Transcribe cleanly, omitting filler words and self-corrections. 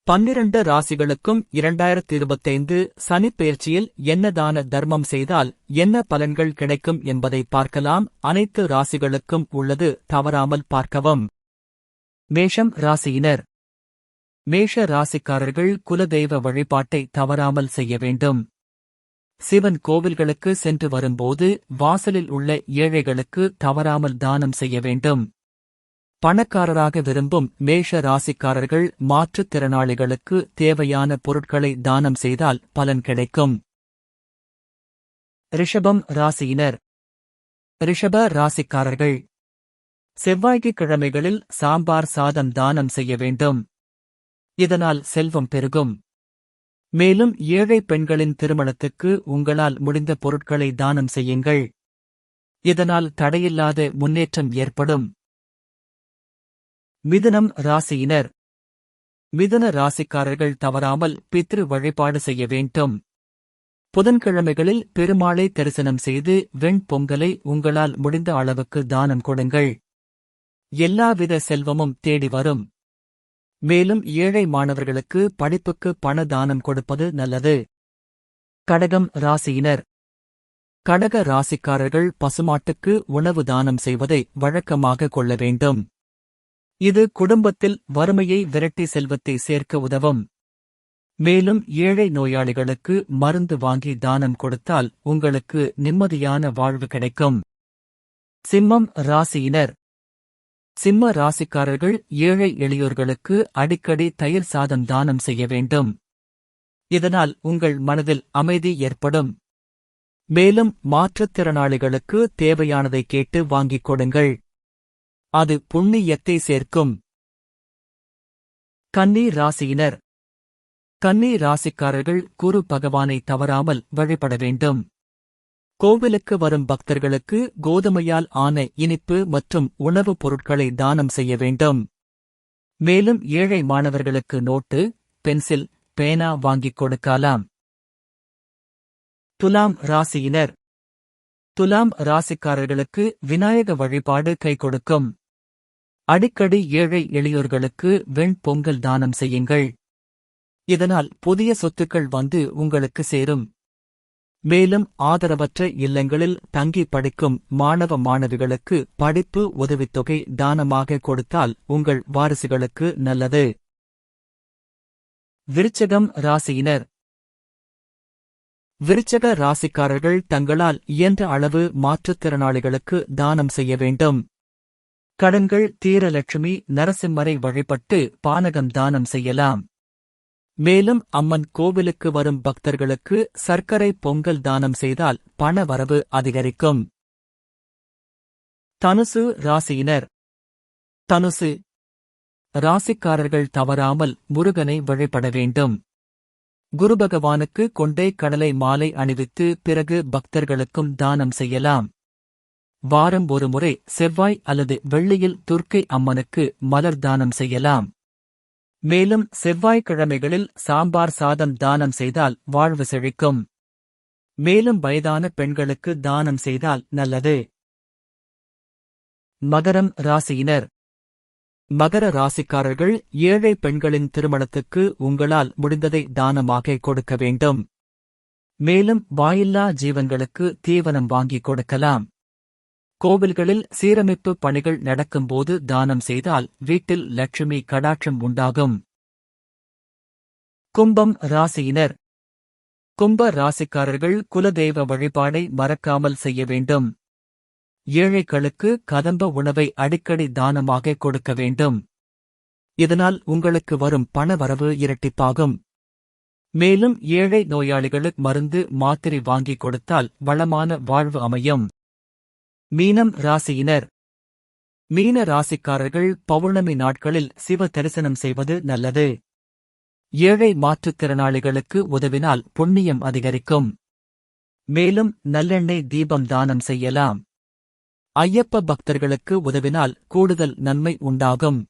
12 ராசிகளுக்கும் 2025 சனிப்பெயர்ச்சியில் என்ன தான தர்மம் செய்தால் என்ன பலன்கள் கிடைக்கும் என்பதை பார்க்கலாம். அனைத்து ராசிகளுக்கும் உள்ளது, தவறாமல் பார்க்கவும். மேஷம் ராசியினர். மேஷ ராசிக்காரர்கள் குலதெய்வ வழிபாட்டை தவறாமல் செய்ய வேண்டும். சிவன் கோவில்களுக்கு சென்று வரும்போது வாசலில் உள்ள ஏழைகளுக்கு தவறாமல் தானம் செய்ய வேண்டும். பணக்காரராக விரும்பும் மேஷ ராசிக்காரர்கள் மாற்றுத்திறனாளிகளுக்கு தேவையான பொருட்களை தானம் செய்தால் பலன் கிடைக்கும். ரிஷபம் ராசியினர். ரிஷப ராசிக்காரர்கள் செவ்வாய்க்கிழமைகளில் சாம்பார் சாதம் தானம் செய்ய வேண்டும். இதனால் செல்வம் பெருகும். மேலும் ஏழை பெண்களின் திருமணத்துக்கு உங்களால் முடிந்த பொருட்களை தானம் செய்யுங்கள். இதனால் தடையில்லாத முன்னேற்றம் ஏற்படும். மிதுனம் ராசியினர். மிதுன ராசிக்காரர்கள் தவறாமல் பித்ரு வழிபாடு செய்ய வேண்டும். புதன்கிழமைகளில் பெருமாளை தரிசனம் செய்து வெண் பொங்கலை உங்களால் முடிந்த அளவுக்கு தானம் கொடுங்கள். எல்லாவித செல்வமும் தேடி வரும். மேலும் ஏழை மாணவர்களுக்கு படிப்புக்கு பண தானம் கொடுப்பது நல்லது. கடகம் ராசியினர். கடக ராசிக்காரர்கள் பசுமாட்டுக்கு உணவு தானம் செய்வதை வழக்கமாக கொள்ள வேண்டும். இது குடும்பத்தில் வறுமையை விரட்டி செல்வத்தை சேர்க்க உதவும். மேலும் ஏழை நோயாளிகளுக்கு மருந்து வாங்கி தானம் கொடுத்தால் உங்களுக்கு நிம்மதியான வாழ்வு கிடைக்கும். சிம்மம் ராசியினர். சிம்ம ராசிக்காரர்கள் ஏழை எளியோர்களுக்கு அடிக்கடி தயிர் சாதம் தானம் செய்ய வேண்டும். இதனால் உங்கள் மனதில் அமைதி ஏற்படும். மேலும் மாற்றுத்திறனாளிகளுக்கு தேவையானதை கேட்டு வாங்கிக் கொடுங்கள். அது புண்ணியத்தை சேர்க்கும். கன்னி ராசியினர். கன்னி ராசிக்காரர்கள் குரு பகவானை தவறாமல் வழிபட வேண்டும். கோவிலுக்கு வரும் பக்தர்களுக்கு கோதுமையால் ஆன இனிப்பு மற்றும் உணவுப் பொருட்களை தானம் செய்ய வேண்டும். மேலும் ஏழை மாணவர்களுக்கு நோட்டு, பென்சில், பேனா வாங்கிக் கொடுக்கலாம். துலாம் ராசியினர். துலாம் ராசிக்காரர்களுக்கு விநாயக வழிபாடு கை கொடுக்கும். அடிக்கடி ஏழை எளியோர்களுக்கு வெண் பொங்கல் தானம் செய்யுங்கள். இதனால் புதிய சொத்துக்கள் வந்து உங்களுக்கு சேரும். மேலும் ஆதரவற்ற இல்லங்களில் தங்கி படிக்கும் மாணவ மாணவிகளுக்கு படிப்பு உதவித்தொகை தானமாக கொடுத்தால் உங்கள் வாரிசுகளுக்கு நல்லது. விருச்சகம் ராசியினர். விருச்சக ராசிக்காரர்கள் தங்களால் இயன்ற அளவு மாற்றுத்திறனாளிகளுக்கு தானம் செய்ய வேண்டும். கடன்கள் தீர லட்சுமி நரசிம்மரை வழிபட்டு பானகம் தானம் செய்யலாம். மேலும் அம்மன் கோவிலுக்கு வரும் பக்தர்களுக்கு சர்க்கரை பொங்கல் தானம் செய்தால் பண வரவு அதிகரிக்கும். தனுசு ராசியினர். தனுசு ராசிக்காரர்கள் தவறாமல் முருகனை வழிபட வேண்டும். குரு பகவானுக்கு கொண்டை கடலை மாலை அணிவித்து பிறகு பக்தர்களுக்கும் தானம் செய்யலாம். வாரம் ஒரு முறை செவ்வாய் அல்லது வெள்ளியில் துர்க்கை அம்மனுக்கு மலர் தானம் செய்யலாம். மேலும் செவ்வாய்க்கிழமைகளில் சாம்பார் சாதம் தானம் செய்தால் வாழ்வு செழிக்கும். மேலும் வயதான பெண்களுக்கு தானம் செய்தால் நல்லது. மகரம் ராசியினர். மகர ராசிக்காரர்கள் ஏழை பெண்களின் திருமணத்துக்கு உங்களால் முடிந்ததை தானமாக கொடுக்க வேண்டும். மேலும் வாயில்லா ஜீவன்களுக்கு தீவனம் வாங்கிக் கொடுக்கலாம். கோவில்களில் சீரமைப்பு பணிகள் நடக்கும்போது தானம் செய்தால் வீட்டில் லட்சுமி கடாட்சம் உண்டாகும். கும்பம் ராசியினர். கும்ப ராசிக்காரர்கள் குலதெய்வ வழிபாடை மறக்காமல் செய்ய வேண்டும். ஏழைகளுக்கு கதம்ப உணவை அடிக்கடி தானமாக கொடுக்க வேண்டும். இதனால் உங்களுக்கு வரும் பண வரவு இரட்டிப்பாகும். மேலும் ஏழை நோயாளிகளுக்கு மருந்து மாத்திரை வாங்கிக் கொடுத்தால் வளமான வாழ்வு அமையும். மீனம் ராசியினர். மீன ராசிக்காரர்கள் பௌர்ணமி நாட்களில் சிவ தரிசனம் செய்வது நல்லது. ஏழை மாற்றுத்திறனாளிகளுக்கு உதவினால் புண்ணியம் அதிகரிக்கும். மேலும் நல்லெண்ணெய் தீபம் தானம் செய்யலாம். ஐயப்ப பக்தர்களுக்கு உதவினால் கூடுதல் நன்மை உண்டாகும்.